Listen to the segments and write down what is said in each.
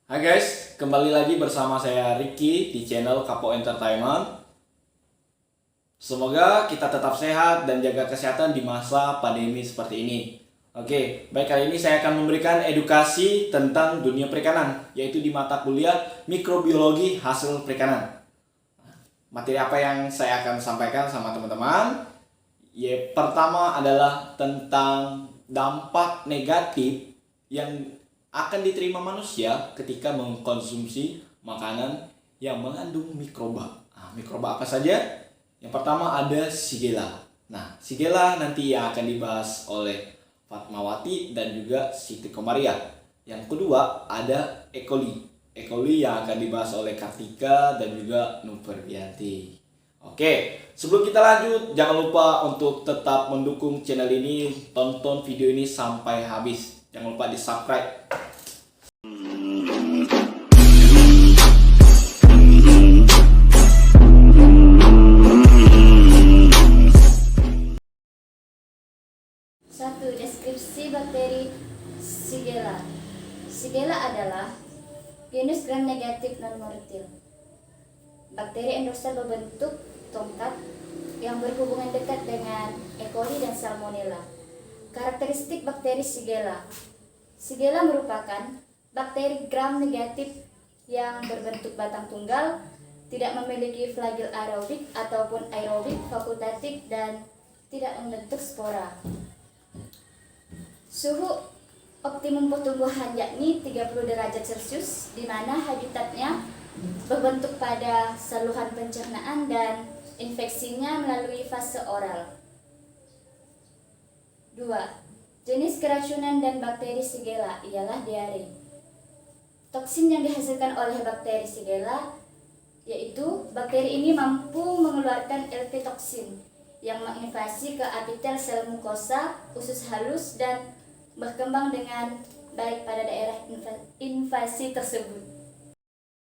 Hai guys, kembali lagi bersama saya Ricky di channel Kapo Entertainment. Semoga kita tetap sehat dan jaga kesehatan di masa pandemi seperti ini. Oke, baik, kali ini saya akan memberikan edukasi tentang dunia perikanan, yaitu di mata kuliah Mikrobiologi Hasil Perikanan. Materi apa yang saya akan sampaikan sama teman-teman? Pertama adalah tentang dampak negatif yang akan diterima manusia ketika mengkonsumsi makanan yang mengandung mikroba. Mikroba apa saja? Yang pertama ada Shigella. Shigella nanti yang akan dibahas oleh Fatmawati dan juga Siti Komaria. Yang kedua ada E. coli. E. coli yang akan dibahas oleh Kartika dan juga Nuperbianti. Oke, sebelum kita lanjut, jangan lupa untuk tetap mendukung channel ini, tonton video ini sampai habis. Jangan lupa di subscribe. Satu, deskripsi bakteri Shigella. Shigella adalah genus gram negatif non-moletil. Bakteri endosel berbentuk tongkat yang berhubungan dekat dengan E. coli dan Salmonella. Karakteristik bakteri Shigella. Shigella merupakan bakteri gram negatif yang berbentuk batang tunggal, tidak memiliki flagel aerobik ataupun aerobik fakultatif, dan tidak membentuk spora. Suhu optimum pertumbuhan yakni 30 derajat Celcius, di mana habitatnya berbentuk pada saluran pencernaan dan infeksinya melalui fase oral. 2. Jenis keracunan dan bakteri Shigella ialah diare. Toksin yang dihasilkan oleh bakteri Shigella yaitu bakteri ini mampu mengeluarkan LP toksin yang menginvasi ke epitel sel mukosa, usus halus, dan berkembang dengan baik pada daerah invasi tersebut.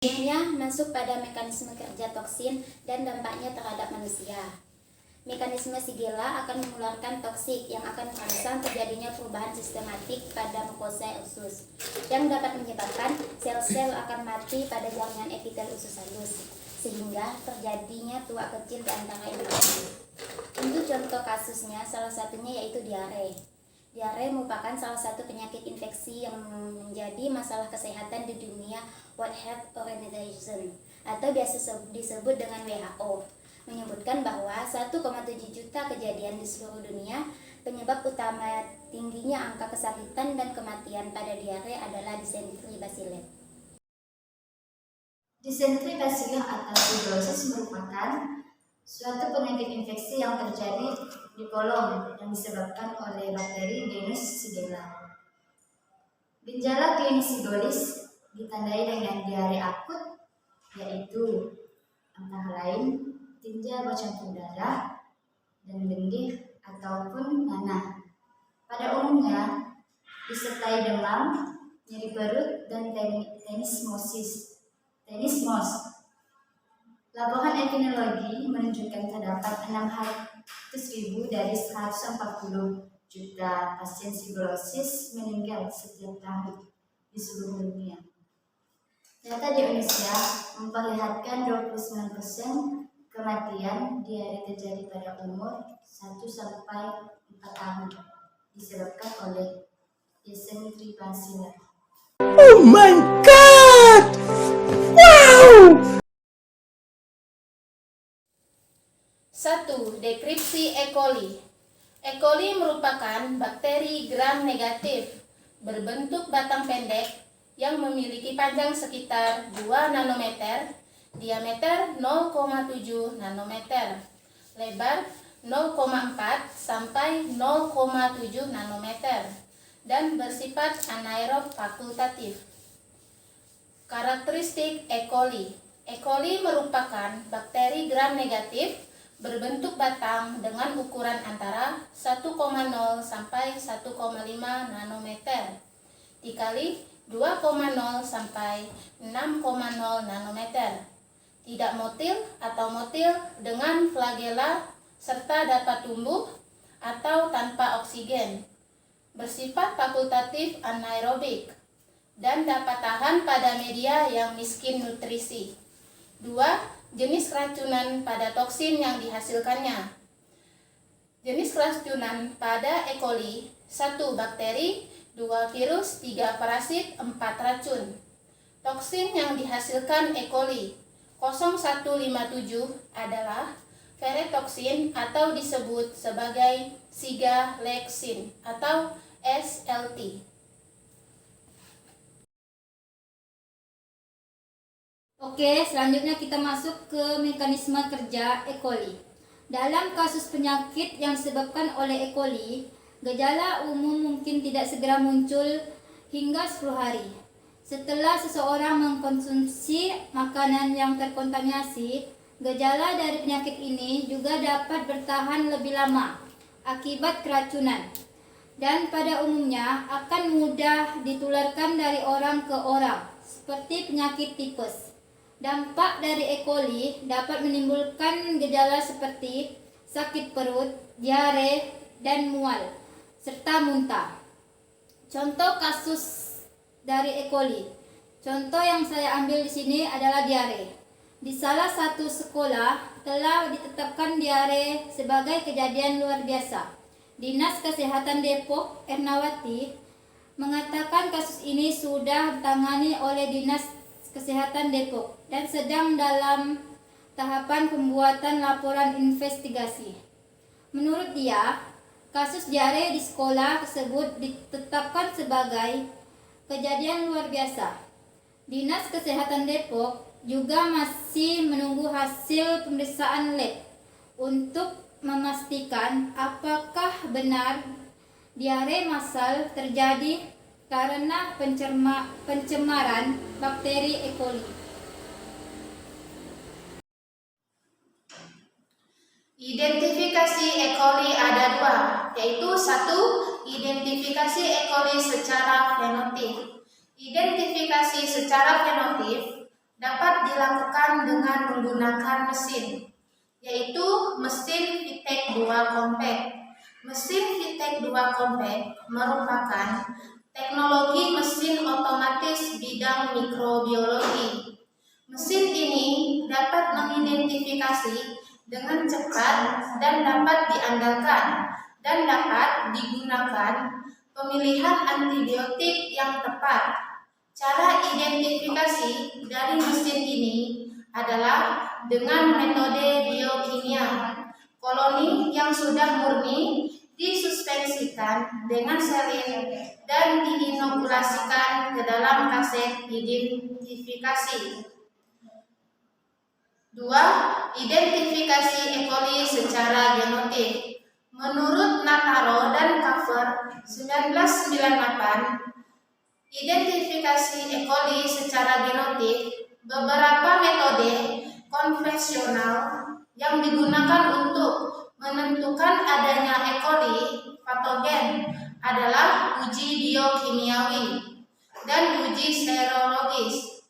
Selanjutnya masuk pada mekanisme kerja toksin dan dampaknya terhadap manusia. Mekanisme Shigella akan mengeluarkan toksik yang akan merangsang terjadinya perubahan sistematik pada mukosa usus, yang dapat menyebabkan sel-sel akan mati pada jaringan epitel usus halus, sehingga terjadinya tuak kecil di antara individu. Untuk contoh kasusnya, salah satunya yaitu diare. Diare merupakan salah satu penyakit infeksi yang menjadi masalah kesehatan di dunia World Health Organization atau biasa disebut dengan WHO, menyebutkan bahwa 1,7 juta kejadian di seluruh dunia. Penyebab utama tingginya angka kesakitan dan kematian pada diare adalah dysentery bacillus. Dysentery bacillus atau tuberculosis merupakan suatu penyakit infeksi yang terjadi di kolon yang disebabkan oleh bakteri genus Shigella. Gejala klinis Shigellosis ditandai dengan diare akut, yaitu antara lain tinja bercampur darah dan lendir ataupun nanah. Pada umumnya disertai demam, nyeri perut, dan tenismosis. Laporan epidemiologi menunjukkan terdapat 600.000 dari 140 juta pasien Shigellosis meninggal setiap tahun di seluruh dunia. Data di Indonesia memperlihatkan 29% kematian diare terjadi pada umur 1 sampai 4 tahun disebabkan oleh dysentery bacillus. Oh my God! Wow! 1. Deskripsi E. coli. E. coli merupakan bakteri gram negatif berbentuk batang pendek yang memiliki panjang sekitar 2 nanometer, diameter 0,7 nanometer, lebar 0,4 sampai 0,7 nanometer, dan bersifat anaerob fakultatif. Karakteristik E. coli. E. coli merupakan bakteri gram negatif berbentuk batang dengan ukuran antara 1,0 sampai 1,5 nanometer dikali 2,0 sampai 6,0 nanometer. Tidak motil atau motil dengan flagela serta dapat tumbuh atau tanpa oksigen. Bersifat fakultatif anaerobik. dan dapat tahan pada media yang miskin nutrisi. 2. Jenis keracunan pada toksin yang dihasilkannya. Jenis keracunan pada E. coli: 1. Bakteri, 2. virus, 3. parasit, 4. racun. Toksin yang dihasilkan E. coli 0157 adalah ferretoksin atau disebut sebagai sigalexin atau SLT. Oke, selanjutnya kita masuk ke mekanisme kerja E. coli. Dalam kasus penyakit yang disebabkan oleh E. coli, gejala umum mungkin tidak segera muncul hingga 10 hari. Setelah seseorang mengkonsumsi makanan yang terkontaminasi, gejala dari penyakit ini juga dapat bertahan lebih lama akibat keracunan dan pada umumnya akan mudah ditularkan dari orang ke orang, seperti penyakit tipes. Dampak dari E. coli dapat menimbulkan gejala seperti sakit perut, diare, dan mual, serta muntah. Contoh kasus dari E. coli. Contoh yang saya ambil di sini adalah diare. Di salah satu sekolah telah ditetapkan diare sebagai kejadian luar biasa. Dinas Kesehatan Depok, Ernawati, mengatakan kasus ini sudah ditangani oleh Dinas Kesehatan Depok dan sedang dalam tahapan pembuatan laporan investigasi. Menurut dia, kasus diare di sekolah tersebut ditetapkan sebagai kejadian luar biasa. Dinas Kesehatan Depok juga masih menunggu hasil pemeriksaan lab untuk memastikan apakah benar diare massal terjadi karena pencemaran bakteri E. coli. Identifikasi E. coli ada 2, yaitu 1. Identifikasi E. coli secara fenotip. Identifikasi secara fenotip dapat dilakukan dengan menggunakan mesin, yaitu mesin Vitek 2 Compact. Mesin Vitek 2 Compact merupakan teknologi mesin otomatis bidang mikrobiologi. Mesin ini dapat mengidentifikasi dengan cepat dan dapat diandalkan dan dapat digunakan pemilihan antibiotik yang tepat. Cara identifikasi dari mesin ini adalah dengan metode biokimia. Koloni yang sudah murni disuspensikan dengan salin dan diinokulasikan ke dalam kaset identifikasi. 2. Identifikasi E. coli secara genotip. Menurut Nataro dan Cover 1998, identifikasi E. coli secara genotip beberapa metode konvensional yang digunakan untuk menentukan adanya E. coli patogen adalah uji biokimiawi dan uji serologis.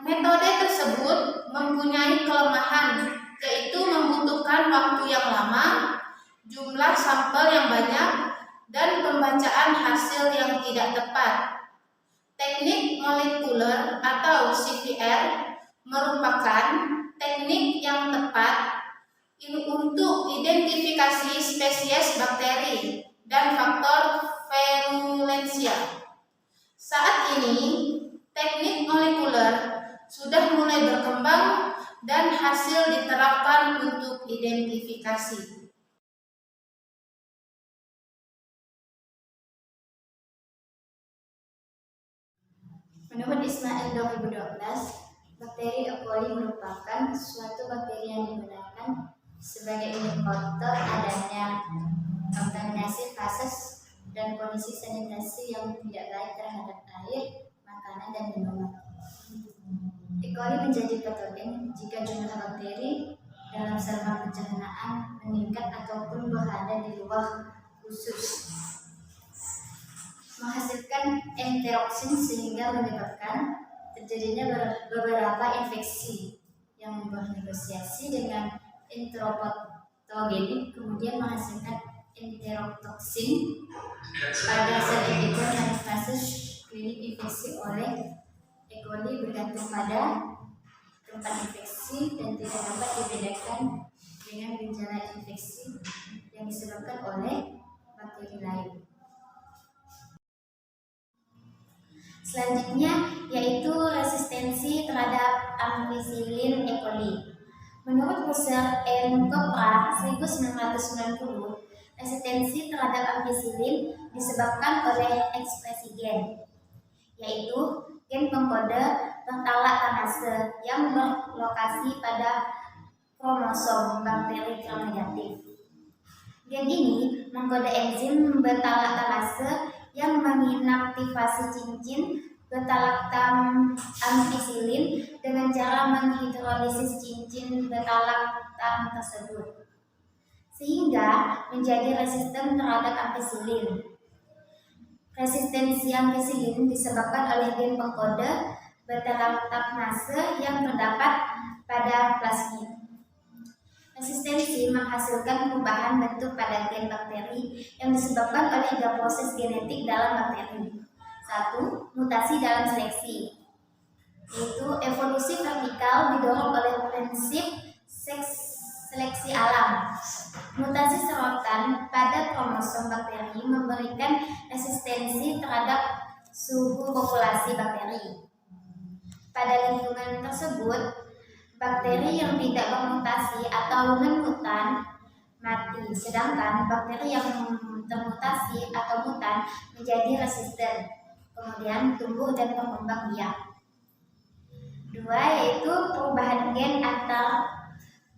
Metode tersebut mempunyai kelemahan, yaitu membutuhkan waktu yang lama, jumlah sampel yang banyak, dan pembacaan hasil yang tidak tepat. Teknik molekuler atau CPR merupakan teknik yang tepat untuk identifikasi spesies bakteri dan faktor virulensia. Saat ini, teknik molekuler sudah mulai berkembang dan hasil diterapkan untuk identifikasi. Menurut Ismail 2012, bakteri E. coli merupakan suatu bakteri yang digunakan sebagai indikator adanya kontaminasi fases dan kondisi sanitasi yang tidak baik terhadap air, makanan, dan minuman. E. coli menjadi patogen jika jumlah bakteri dalam saluran pencernaan meningkat ataupun berada di ruang khusus, menghasilkan enteroksin sehingga menyebabkan terjadinya beberapa infeksi yang bernegosiasi dengan enteropatogenik, kemudian menghasilkan enterotoksin pada sel epithel dan fase klinik infeksi coli bergantung pada tempat infeksi dan tidak dapat dibedakan dengan gejala infeksi yang disebabkan oleh bakteri lain. Selanjutnya yaitu resistensi terhadap ampicillin E. coli. Menurut Husserl and Kopra 1990, resistensi terhadap ampicillin disebabkan oleh ekspresi gen, yaitu gen pengkode pentalaktanase yang berlokasi pada kromosom bakteri gram negatif. Gen ini mengkode enzim beta-laktanase yang menginaktivasi cincin beta-laktam ampicillin dengan cara menghidrolisis cincin beta-laktam tersebut, sehingga menjadi resisten terhadap ampicillin. Resistensi ampicillin disebabkan oleh gen pengkode beta-laktamase yang terdapat pada plasmid. Resistensi menghasilkan perubahan bentuk pada gen bakteri yang disebabkan oleh 3 proses genetik dalam bakteri. 1. Mutasi dalam seleksi, yaitu evolusi vertikal didorong oleh prinsip seleksi alam. Mutasi serotan pada kromosom bakteri memberikan resistensi terhadap suhu populasi bakteri. Pada lingkungan tersebut, bakteri yang tidak bermutasi atau non-mutan mati, sedangkan bakteri yang termutasi atau mutan menjadi resisten, kemudian tumbuh dan berkembang biak. 2. Yaitu perubahan gen antar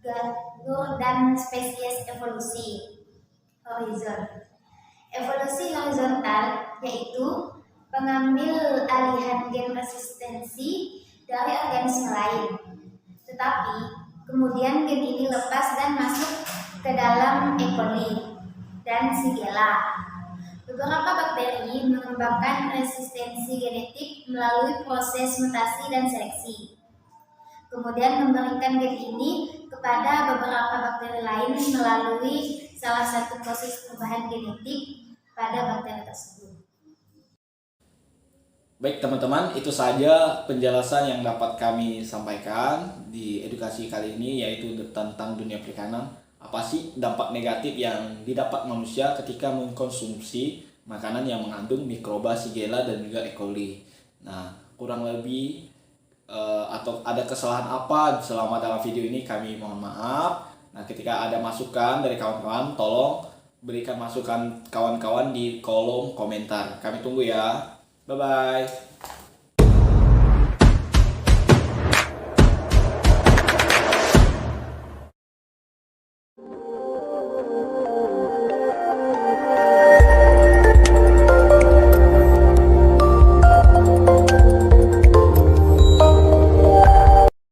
gadur dan spesies evolusi horizon. Evolusi horizontal yaitu pengambil alihan gen resistensi dari organisme lain, tetapi kemudian gen ini lepas dan masuk ke dalam E. coli dan Shigella. Beberapa bakteri mengembangkan resistensi genetik melalui proses mutasi dan seleksi, kemudian memberikan gen ini kepada beberapa bakteri lain melalui salah satu proses perubahan genetik pada bakteri tersebut. Baik teman-teman, itu saja penjelasan yang dapat kami sampaikan di edukasi kali ini, yaitu tentang dunia perikanan. Apa sih dampak negatif yang didapat manusia ketika mengkonsumsi makanan yang mengandung mikroba Shigella dan juga E. coli. Nah, kurang lebih atau ada kesalahan apa selama dalam video ini, kami mohon maaf. Nah, ketika ada masukan dari kawan-kawan, tolong berikan masukan kawan-kawan di kolom komentar. Kami tunggu ya. Bye-bye.